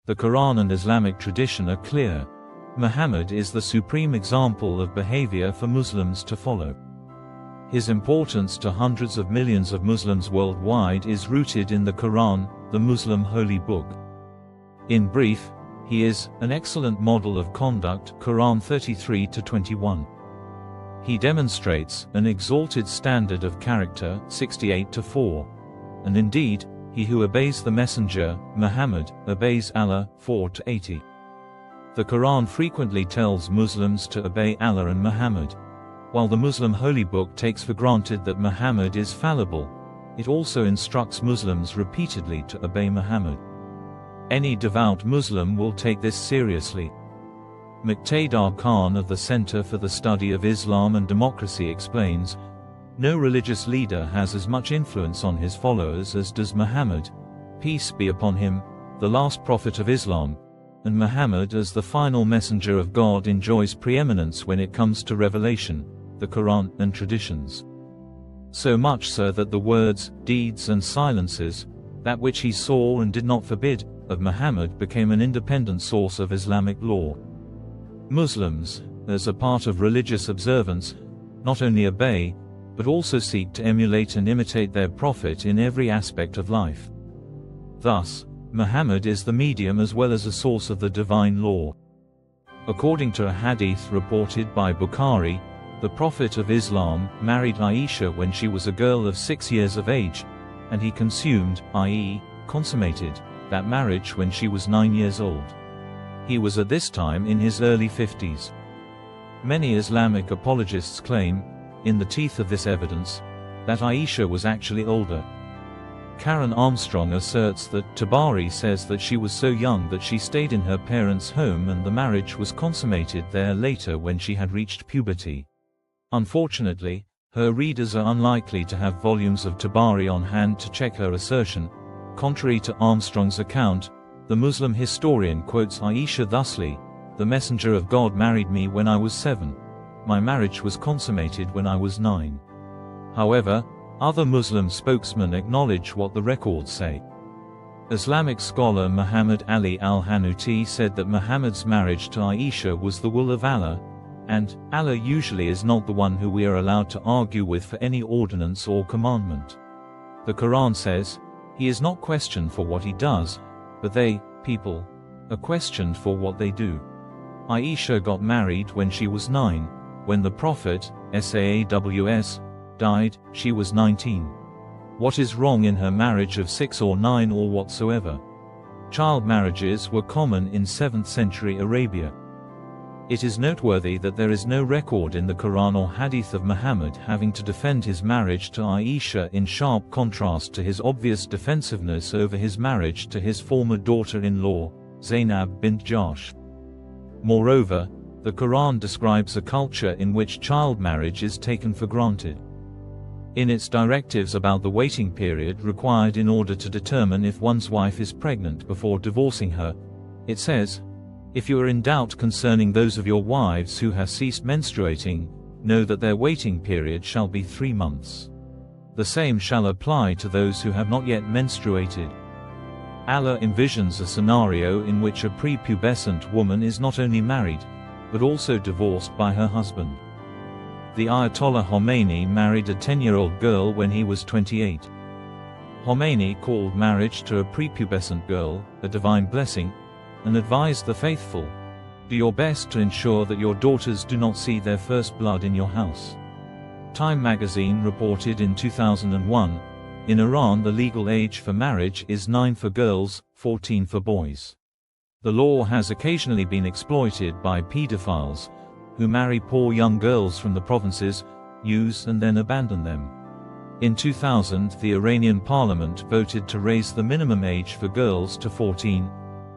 The Quran and Islamic tradition are clear. Muhammad is the supreme example of behavior for Muslims to follow. His importance to hundreds of millions of Muslims worldwide is rooted in the Quran, the Muslim holy book. In brief, he is an excellent model of conduct, Quran 33-21. He demonstrates an exalted standard of character, 68-4. And indeed, he who obeys the messenger, Muhammad, obeys Allah, 4-80. The Quran frequently tells Muslims to obey Allah and Muhammad. While the Muslim holy book takes for granted that Muhammad is fallible, it also instructs Muslims repeatedly to obey Muhammad. Any devout Muslim will take this seriously. Muqtada Khan of the Center for the Study of Islam and Democracy explains, "No religious leader has as much influence on his followers as does Muhammad, peace be upon him, the last prophet of Islam, and Muhammad as the final messenger of God enjoys preeminence when it comes to revelation, the Quran, and traditions. So much so that the words, deeds and silences, that which he saw and did not forbid, of Muhammad became an independent source of Islamic law." Muslims, as a part of religious observance, not only obey, but also seek to emulate and imitate their prophet in every aspect of life. Thus, Muhammad is the medium as well as a source of the divine law. According to a hadith reported by Bukhari, the Prophet of Islam married Aisha when she was a girl of 6 years of age, and he consumed, i.e., consummated, that marriage when she was 9 years old. He was at this time in his early 50s. Many Islamic apologists claim, in the teeth of this evidence, that Aisha was actually older. Karen Armstrong asserts that Tabari says that she was so young that she stayed in her parents' home and the marriage was consummated there later when she had reached puberty. Unfortunately, her readers are unlikely to have volumes of Tabari on hand to check her assertion. Contrary to Armstrong's account, the Muslim historian quotes Aisha thusly, "The Messenger of God married me when I was 7. My marriage was consummated when I was 9. However, other Muslim spokesmen acknowledge what the records say. Islamic scholar Muhammad Ali al-Hanuti said that Muhammad's marriage to Aisha was the will of Allah, and Allah usually is not the one who we are allowed to argue with for any ordinance or commandment. The Quran says, "He is not questioned for what he does, but they, people, are questioned for what they do." Aisha got married when she was 9. When the Prophet, Saws, died, she was 19. What is wrong in her marriage of 6 or 9 or whatsoever? Child marriages were common in 7th century Arabia. It is noteworthy that there is no record in the Quran or Hadith of Muhammad having to defend his marriage to Aisha, in sharp contrast to his obvious defensiveness over his marriage to his former daughter-in-law, Zainab bint Jahsh. Moreover, the Quran describes a culture in which child marriage is taken for granted. In its directives about the waiting period required in order to determine if one's wife is pregnant before divorcing her, it says, "If you are in doubt concerning those of your wives who have ceased menstruating, know that their waiting period shall be 3 months. The same shall apply to those who have not yet menstruated." Allah envisions a scenario in which a prepubescent woman is not only married, but also divorced by her husband. The Ayatollah Khomeini married a 10-year-old girl when he was 28. Khomeini called marriage to a prepubescent girl a divine blessing, and advised the faithful, "Do your best to ensure that your daughters do not see their first blood in your house." Time magazine reported in 2001, in Iran the legal age for marriage is 9 for girls, 14 for boys. The law has occasionally been exploited by pedophiles, who marry poor young girls from the provinces, use and then abandon them. In 2000 the Iranian parliament voted to raise the minimum age for girls to 14,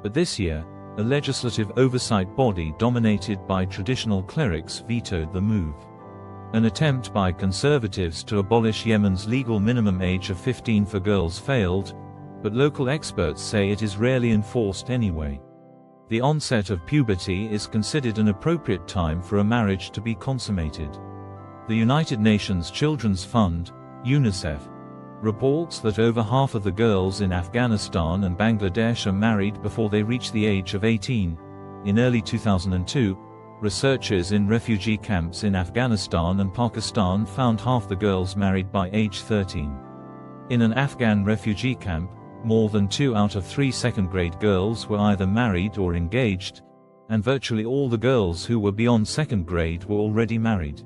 but this year, a legislative oversight body dominated by traditional clerics vetoed the move. An attempt by conservatives to abolish Yemen's legal minimum age of 15 for girls failed, but local experts say it is rarely enforced anyway. The onset of puberty is considered an appropriate time for a marriage to be consummated. The United Nations Children's Fund, UNICEF, reports that over half of the girls in Afghanistan and Bangladesh are married before they reach the age of 18. In early 2002, researchers in refugee camps in Afghanistan and Pakistan found half the girls married by age 13. In an Afghan refugee camp, more than 2 out of 3 second-grade girls were either married or engaged, and virtually all the girls who were beyond second grade were already married.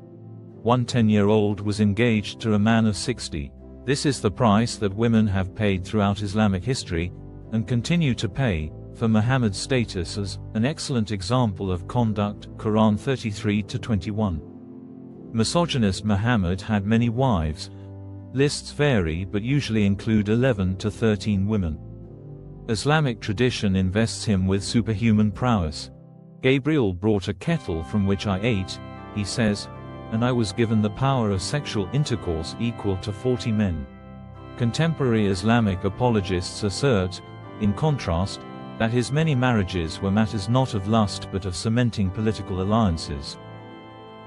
One 10-year-old was engaged to a man of 60. This is the price that women have paid throughout Islamic history, and continue to pay, for Muhammad's status as an excellent example of conduct. Quran 33-21. Misogynist Muhammad had many wives. Lists vary but usually include 11 to 13 women. Islamic tradition invests him with superhuman prowess. Gabriel brought a kettle from which I ate, he says, and I was given the power of sexual intercourse equal to 40 men. Contemporary Islamic apologists assert, in contrast, that his many marriages were matters not of lust but of cementing political alliances.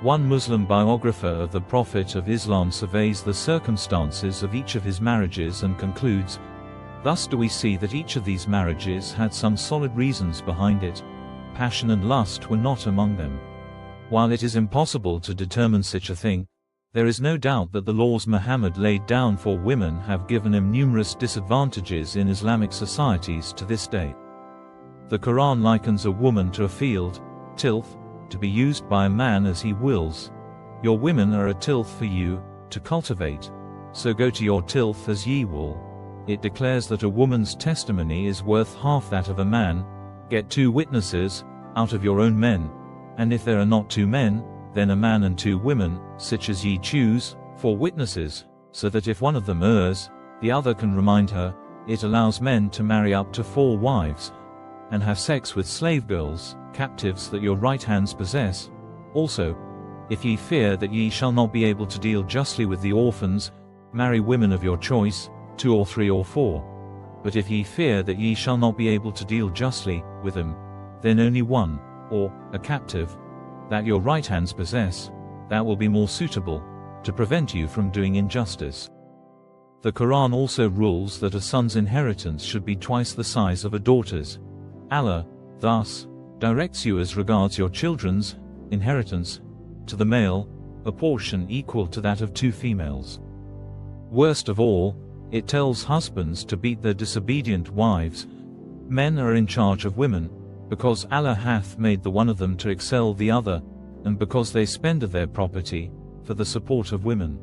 One Muslim biographer of the Prophet of Islam surveys the circumstances of each of his marriages and concludes, "Thus do we see that each of these marriages had some solid reasons behind it. Passion and lust were not among them." While it is impossible to determine such a thing, there is no doubt that the laws Muhammad laid down for women have given him numerous disadvantages in Islamic societies to this day. The Quran likens a woman to a field, tilth, to be used by a man as he wills. Your women are a tilth for you, to cultivate. So go to your tilth as ye will. It declares that a woman's testimony is worth half that of a man. Get 2 witnesses, out of your own men. And if there are not 2 men, then a man and 2 women, such as ye choose, for witnesses, so that if one of them errs, the other can remind her. It allows men to marry up to 4 wives, and have sex with slave girls, captives that your right hands possess. Also, if ye fear that ye shall not be able to deal justly with the orphans, marry women of your choice, 2 or 3 or 4. But if ye fear that ye shall not be able to deal justly with them, then only one, or a captive, that your right hands possess, that will be more suitable, to prevent you from doing injustice. The Quran also rules that a son's inheritance should be twice the size of a daughter's. Allah, thus, directs you as regards your children's inheritance, to the male, a portion equal to that of 2 females. Worst of all, it tells husbands to beat their disobedient wives. Men are in charge of women, because Allah hath made the one of them to excel the other, and because they spend of their property, for the support of women.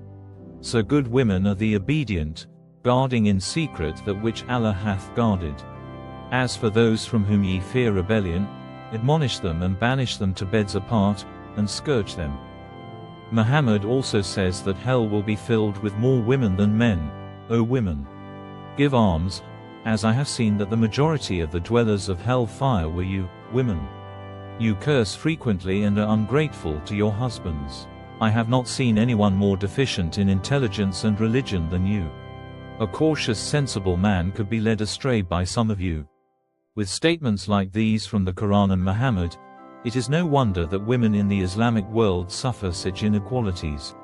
So good women are the obedient, guarding in secret that which Allah hath guarded. As for those from whom ye fear rebellion, admonish them and banish them to beds apart, and scourge them. Muhammad also says that hell will be filled with more women than men. O women, give alms, as I have seen that the majority of the dwellers of hell fire were you, women. You curse frequently and are ungrateful to your husbands. I have not seen anyone more deficient in intelligence and religion than you. A cautious, sensible man could be led astray by some of you. With statements like these from the Quran and Muhammad, it is no wonder that women in the Islamic world suffer such inequalities.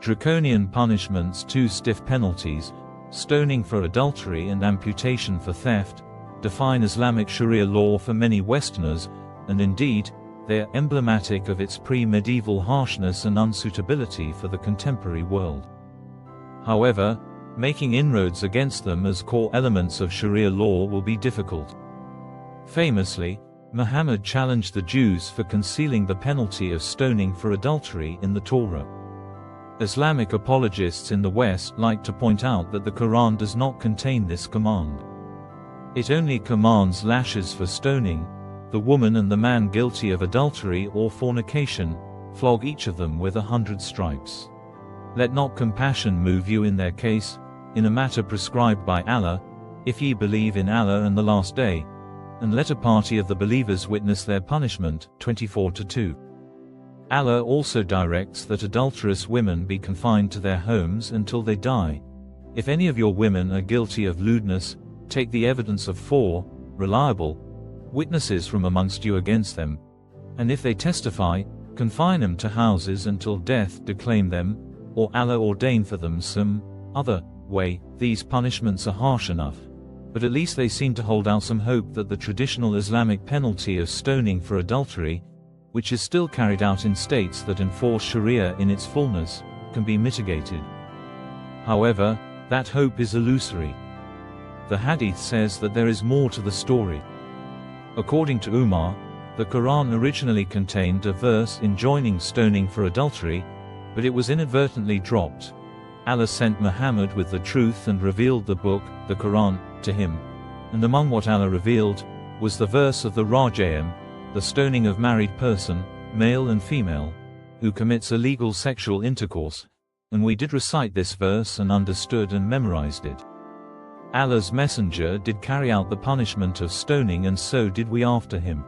Draconian punishments, 2 stiff penalties, stoning for adultery and amputation for theft, define Islamic Sharia law for many Westerners, and indeed, they are emblematic of its pre-medieval harshness and unsuitability for the contemporary world. However, making inroads against them as core elements of Sharia law will be difficult. Famously, Muhammad challenged the Jews for concealing the penalty of stoning for adultery in the Torah. Islamic apologists in the West like to point out that the Quran does not contain this command. It only commands lashes for stoning. The woman and the man guilty of adultery or fornication, flog each of them with 100 stripes. Let not compassion move you in their case, in a matter prescribed by Allah, if ye believe in Allah and the last day, and let a party of the believers witness their punishment. 24-2. Allah also directs that adulterous women be confined to their homes until they die. If any of your women are guilty of lewdness, take the evidence of 4 reliable witnesses from amongst you against them, and if they testify, confine them to houses until death declaim them, or Allah ordain for them some other way, these punishments are harsh enough. But at least they seem to hold out some hope that the traditional Islamic penalty of stoning for adultery, which is still carried out in states that enforce Sharia in its fullness, can be mitigated. However, that hope is illusory. The Hadith says that there is more to the story. According to Umar, the Quran originally contained a verse enjoining stoning for adultery, but it was inadvertently dropped. Allah sent Muhammad with the truth and revealed the book, the Quran, to him. And among what Allah revealed, was the verse of the Rajam, the stoning of married person, male and female, who commits illegal sexual intercourse. And we did recite this verse and understood and memorized it. Allah's messenger did carry out the punishment of stoning, and so did we after him.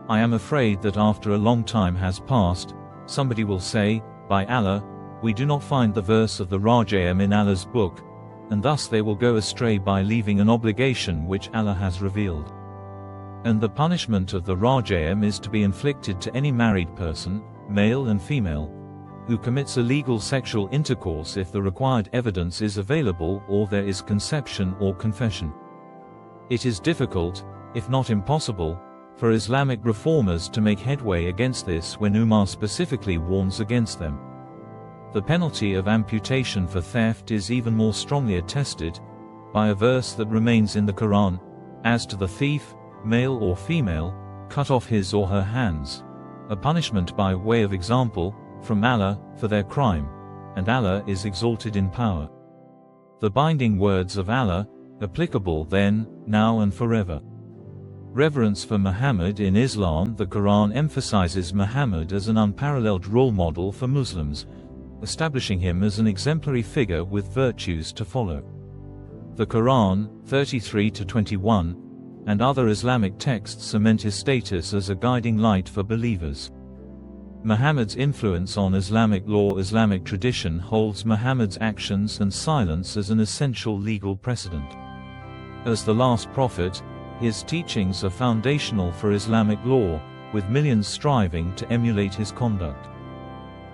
I am afraid that after a long time has passed, somebody will say, by Allah, we do not find the verse of the Rajam in Allah's book, and thus they will go astray by leaving an obligation which Allah has revealed. And the punishment of the Rajam is to be inflicted to any married person, male and female, who commits illegal sexual intercourse if the required evidence is available or there is conception or confession. It is difficult, if not impossible, for Islamic reformers to make headway against this when Umar specifically warns against them. The penalty of amputation for theft is even more strongly attested by a verse that remains in the Quran, as to the thief, male or female, cut off his or her hands, a punishment by way of example, from Allah, for their crime, and Allah is exalted in power. The binding words of Allah, applicable then, now and forever. Reverence for Muhammad in Islam. The Quran emphasizes Muhammad as an unparalleled role model for Muslims, establishing him as an exemplary figure with virtues to follow. The Quran, 33-21, and other Islamic texts cement his status as a guiding light for believers. Muhammad's influence on Islamic law. Islamic tradition holds Muhammad's actions and silence as an essential legal precedent. As the last prophet, his teachings are foundational for Islamic law, with millions striving to emulate his conduct.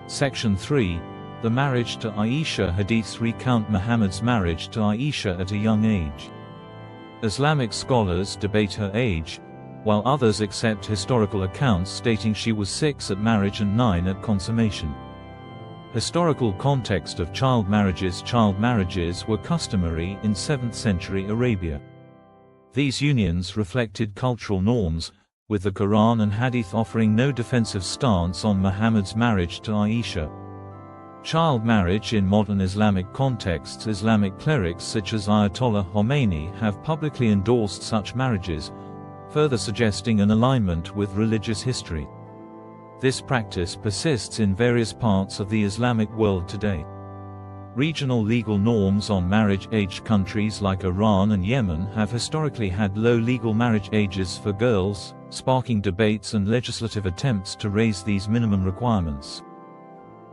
Section 3. The marriage to Aisha. Hadiths recount Muhammad's marriage to Aisha at a young age. Islamic scholars debate her age, while others accept historical accounts stating she was 6 at marriage and 9 at consummation. Historical context of child marriages. Child marriages were customary in 7th century Arabia. These unions reflected cultural norms, with the Quran and Hadith offering no defensive stance on Muhammad's marriage to Aisha. Child marriage in modern Islamic contexts. Islamic clerics such as Ayatollah Khomeini have publicly endorsed such marriages, further suggesting an alignment with religious history. This practice persists in various parts of the Islamic world today. Regional legal norms on marriage age. Countries like Iran and Yemen have historically had low legal marriage ages for girls, sparking debates and legislative attempts to raise these minimum requirements.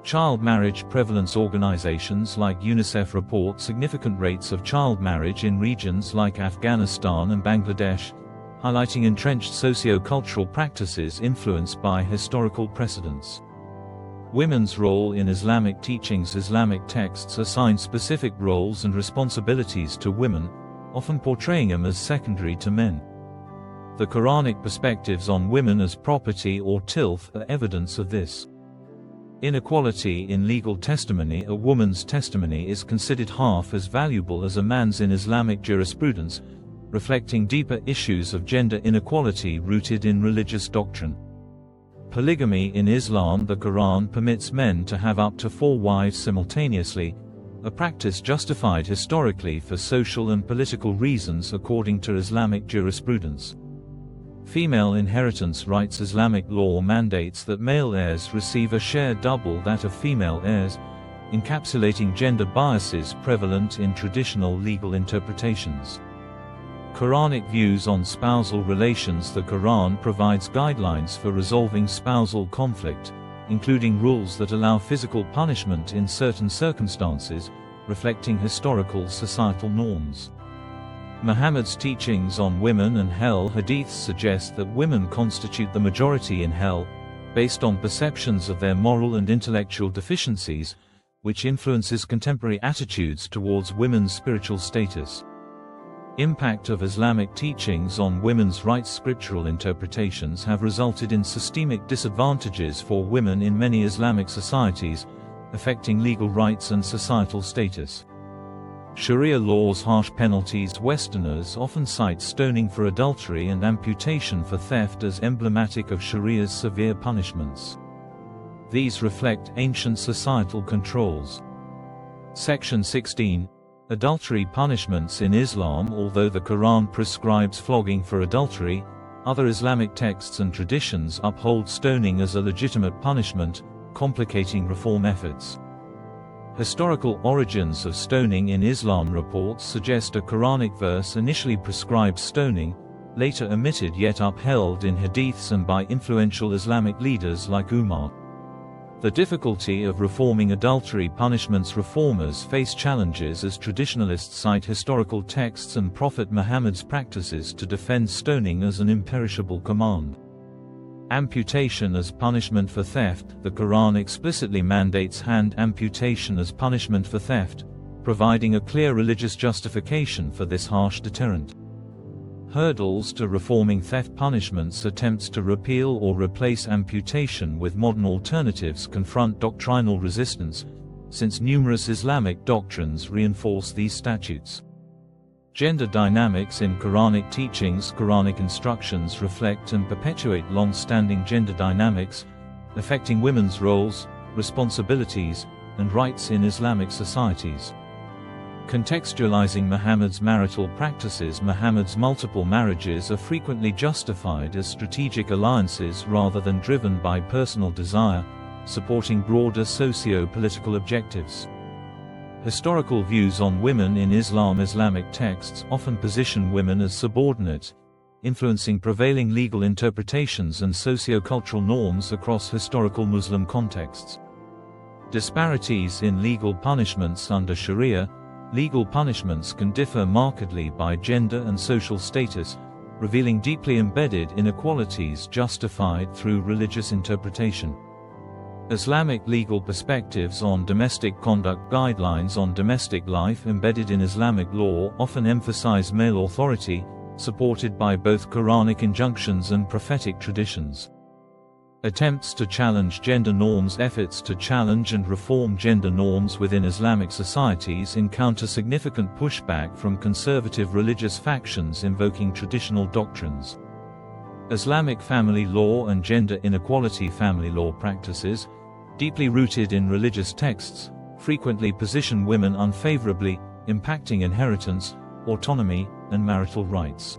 Child marriage prevalence. Organizations like UNICEF report significant rates of child marriage in regions like Afghanistan and Bangladesh, highlighting entrenched socio-cultural practices influenced by historical precedents. Women's role in Islamic teachings. Islamic texts assign specific roles and responsibilities to women, often portraying them as secondary to men. The Quranic perspectives on women as property or tilth are evidence of this. Inequality in legal testimony. A woman's testimony is considered half as valuable as a man's in Islamic jurisprudence, reflecting deeper issues of gender inequality rooted in religious doctrine. Polygamy in Islam. The Quran permits men to have up to 4 wives simultaneously, a practice justified historically for social and political reasons according to Islamic jurisprudence. Female inheritance rights. Islamic law mandates that male heirs receive a share double that of female heirs, encapsulating gender biases prevalent in traditional legal interpretations. Quranic views on spousal relations. The Quran provides guidelines for resolving spousal conflict, including rules that allow physical punishment in certain circumstances, reflecting historical societal norms. Muhammad's teachings on women and hell. Hadiths suggest that women constitute the majority in hell, based on perceptions of their moral and intellectual deficiencies, which influences contemporary attitudes towards women's spiritual status. Impact of Islamic teachings on women's rights. Scriptural interpretations have resulted in systemic disadvantages for women in many Islamic societies, affecting legal rights and societal status. Sharia law's harsh penalties. Westerners often cite stoning for adultery and amputation for theft as emblematic of Sharia's severe punishments. These reflect ancient societal controls. Section 16. Adultery punishments in Islam. Although the Quran prescribes flogging for adultery, other Islamic texts and traditions uphold stoning as a legitimate punishment, complicating reform efforts. Historical origins of stoning in Islam. Reports suggest a Quranic verse initially prescribed stoning, later omitted yet upheld in hadiths and by influential Islamic leaders like Umar. The difficulty of reforming adultery punishments. Reformers face challenges as traditionalists cite historical texts and Prophet Muhammad's practices to defend stoning as an imperishable command. Amputation as punishment for theft. The Quran explicitly mandates hand amputation as punishment for theft, providing a clear religious justification for this harsh deterrent. Hurdles to reforming theft punishments. Attempts to repeal or replace amputation with modern alternatives confront doctrinal resistance, since numerous Islamic doctrines reinforce these statutes. Gender dynamics in Quranic teachings. Quranic instructions reflect and perpetuate long-standing gender dynamics, affecting women's roles, responsibilities, and rights in Islamic societies. Contextualizing Muhammad's marital practices. Muhammad's multiple marriages are frequently justified as strategic alliances rather than driven by personal desire, supporting broader socio-political objectives. Historical views on women in Islam. Islamic texts often position women as subordinate, influencing prevailing legal interpretations and socio-cultural norms across historical Muslim contexts. Disparities in legal punishments. Under Sharia, legal punishments can differ markedly by gender and social status, revealing deeply embedded inequalities justified through religious interpretation. Islamic legal perspectives on domestic conduct. Guidelines on domestic life embedded in Islamic law often emphasize male authority, supported by both Quranic injunctions and prophetic traditions. Attempts to challenge gender norms. Efforts to challenge and reform gender norms within Islamic societies encounter significant pushback from conservative religious factions invoking traditional doctrines. Islamic family law and gender inequality. Family law practices, deeply rooted in religious texts, frequently position women unfavorably, impacting inheritance, autonomy, and marital rights.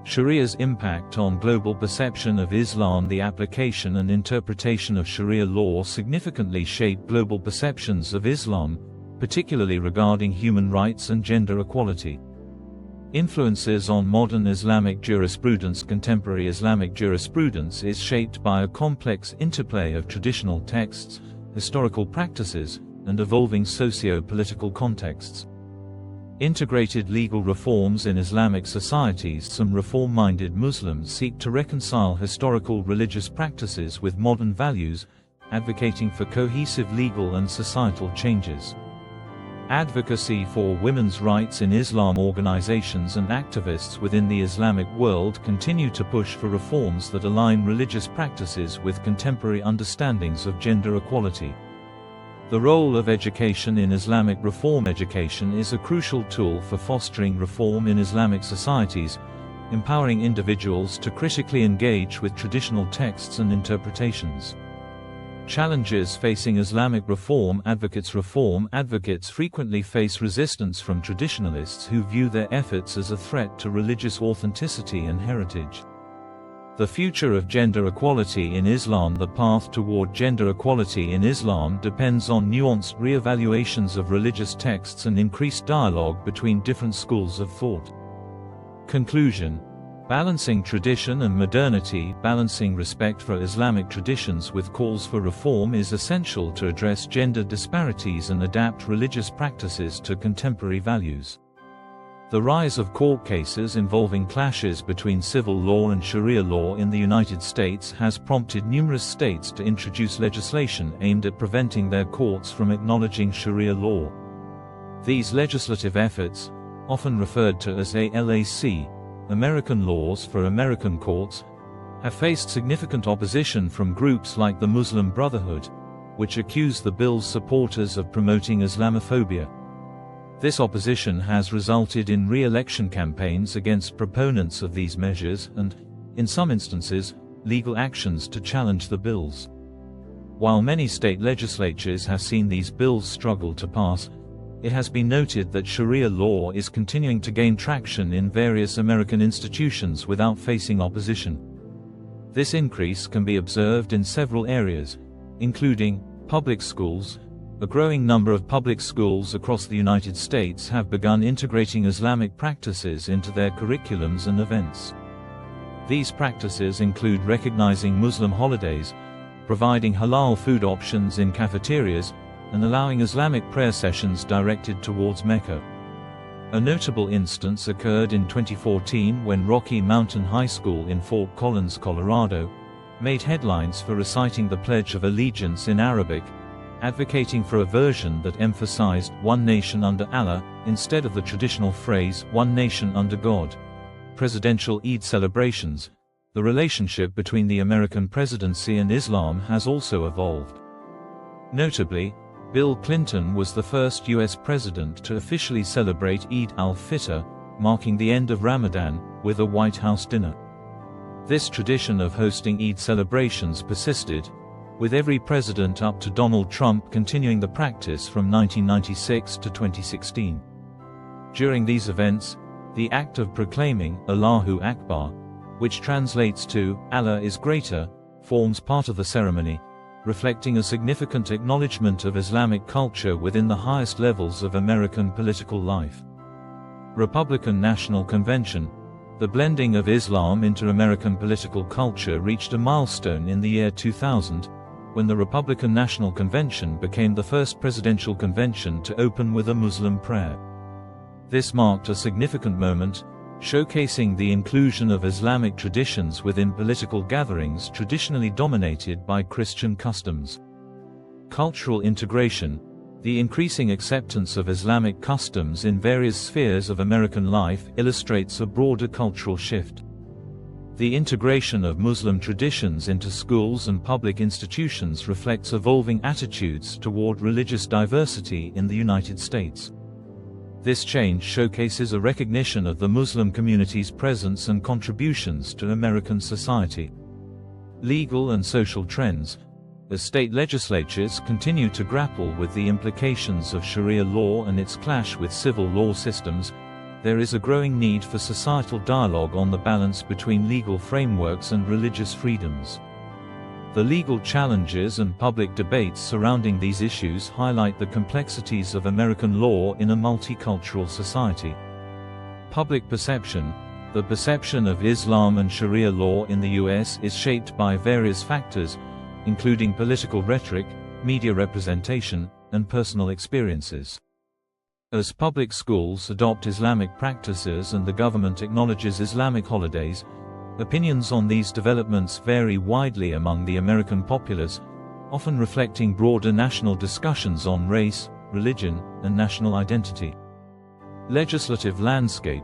Sharia's impact on global perception of Islam. The application and interpretation of Sharia law significantly shape global perceptions of Islam, particularly regarding human rights and gender equality. Influences on modern Islamic jurisprudence. Contemporary Islamic jurisprudence is shaped by a complex interplay of traditional texts, historical practices, and evolving socio-political contexts. Integrated legal reforms in Islamic societies. Some reform-minded Muslims seek to reconcile historical religious practices with modern values, advocating for cohesive legal and societal changes. Advocacy for women's rights in Islam. Organizations and activists within the Islamic world continue to push for reforms that align religious practices with contemporary understandings of gender equality. The role of education in Islamic reform. Education is a crucial tool for fostering reform in Islamic societies, empowering individuals to critically engage with traditional texts and interpretations. Challenges facing Islamic reform advocates. Reform advocates frequently face resistance from traditionalists who view their efforts as a threat to religious authenticity and heritage. The future of gender equality in Islam. The path toward gender equality in Islam depends on nuanced re-evaluations of religious texts and increased dialogue between different schools of thought. Conclusion: balancing tradition and modernity. Balancing respect for Islamic traditions with calls for reform is essential to address gender disparities and adapt religious practices to contemporary values. The rise of court cases involving clashes between civil law and Sharia law in the United States has prompted numerous states to introduce legislation aimed at preventing their courts from acknowledging Sharia law. These legislative efforts, often referred to as ALAC, American Laws for American Courts, have faced significant opposition from groups like the Muslim Brotherhood, which accuse the bill's supporters of promoting Islamophobia. This opposition has resulted in re-election campaigns against proponents of these measures and, in some instances, legal actions to challenge the bills. While many state legislatures have seen these bills struggle to pass, it has been noted that Sharia law is continuing to gain traction in various American institutions without facing opposition. This increase can be observed in several areas, including public schools. A growing number of public schools across the United States have begun integrating Islamic practices into their curriculums and events. These practices include recognizing Muslim holidays, providing halal food options in cafeterias, and allowing Islamic prayer sessions directed towards Mecca. A notable instance occurred in 2014 when Rocky Mountain High School in Fort Collins, Colorado, made headlines for reciting the Pledge of Allegiance in Arabic, advocating for a version that emphasized "One Nation under Allah" instead of the traditional phrase "One Nation under God." Presidential Eid celebrations. The relationship between the American presidency and Islam has also evolved. Notably, Bill Clinton was the first U.S. president to officially celebrate Eid al-Fitr, marking the end of Ramadan, with a White House dinner. This tradition of hosting Eid celebrations persisted, with every president up to Donald Trump continuing the practice from 1996 to 2016. During these events, the act of proclaiming Allahu Akbar, which translates to "Allah is greater," forms part of the ceremony, reflecting a significant acknowledgement of Islamic culture within the highest levels of American political life. Republican National Convention. The blending of Islam into American political culture reached a milestone in the year 2000, when the Republican National Convention became the first presidential convention to open with a Muslim prayer. This marked a significant moment, showcasing the inclusion of Islamic traditions within political gatherings traditionally dominated by Christian customs. Cultural integration. The increasing acceptance of Islamic customs in various spheres of American life illustrates a broader cultural shift. The integration of Muslim traditions into schools and public institutions reflects evolving attitudes toward religious diversity in the United States. This change showcases a recognition of the Muslim community's presence and contributions to American society. Legal and social trends. As state legislatures continue to grapple with the implications of Sharia law and its clash with civil law systems, there is a growing need for societal dialogue on the balance between legal frameworks and religious freedoms. The legal challenges and public debates surrounding these issues highlight the complexities of American law in a multicultural society. Public perception. The perception of Islam and Sharia law in the U.S. is shaped by various factors, including political rhetoric, media representation, and personal experiences. As public schools adopt Islamic practices and the government acknowledges Islamic holidays, opinions on these developments vary widely among the American populace, often reflecting broader national discussions on race, religion, and national identity. Legislative landscape.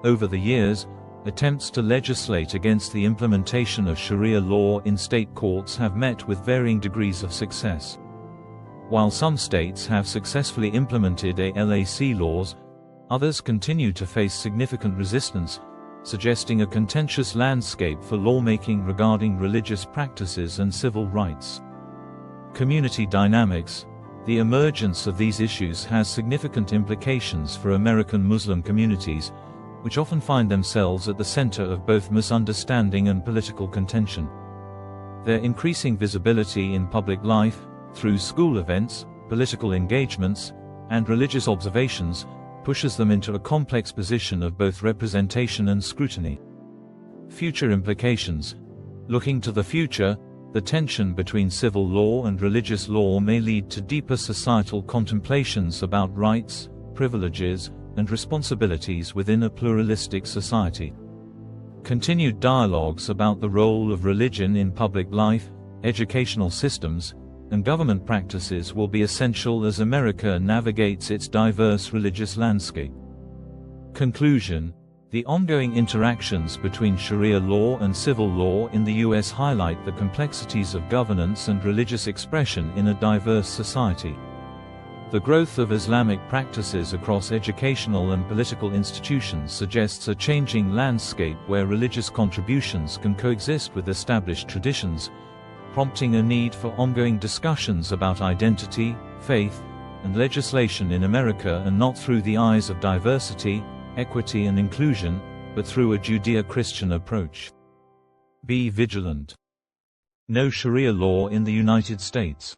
Over the years, attempts to legislate against the implementation of Sharia law in state courts have met with varying degrees of success. While some states have successfully implemented ALAC laws, others continue to face significant resistance, suggesting a contentious landscape for lawmaking regarding religious practices and civil rights. Community dynamics. The emergence of these issues has significant implications for American Muslim communities, which often find themselves at the center of both misunderstanding and political contention. Their increasing visibility in public life, through school events, political engagements, and religious observations, pushes them into a complex position of both representation and scrutiny. Future implications. Looking to the future, the tension between civil law and religious law may lead to deeper societal contemplations about rights, privileges, and responsibilities within a pluralistic society. Continued dialogues about the role of religion in public life, educational systems, and government practices will be essential as America navigates its diverse religious landscape. Conclusion: the ongoing interactions between Sharia law and civil law in the U.S. highlight the complexities of governance and religious expression in a diverse society. The growth of Islamic practices across educational and political institutions suggests a changing landscape where religious contributions can coexist with established traditions, prompting a need for ongoing discussions about identity, faith, and legislation in America, and not through the eyes of diversity, equity and inclusion, but through a Judeo-Christian approach. Be vigilant. No Sharia law in the United States.